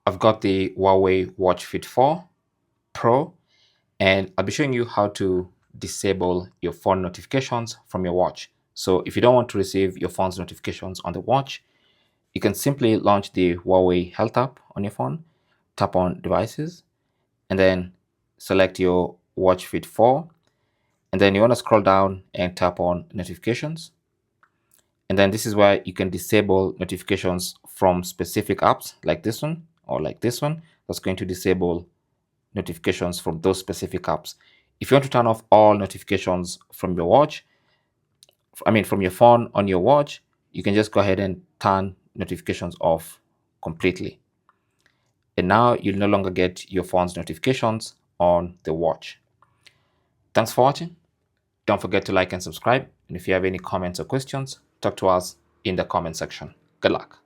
I've got the Huawei Watch Fit 4 Pro, and I'll be showing you how to disable your phone notifications from your watch. So if you don't want to receive your phone's notifications on the watch, you can simply launch the Huawei Health app on your phone, tap on Devices, and then select your Watch Fit 4. And then you want to scroll down and tap on Notifications. And then this is where you can disable notifications from specific apps like this one or like this one. That's going to disable notifications from those specific apps. If you want to turn off all notifications from your watch, from your phone on your watch, you can just go ahead and turn notifications off completely. And now you'll no longer get your phone's notifications on the watch. Thanks for watching. Don't forget to like and subscribe. And if you have any comments or questions, talk to us in the comment section. Good luck.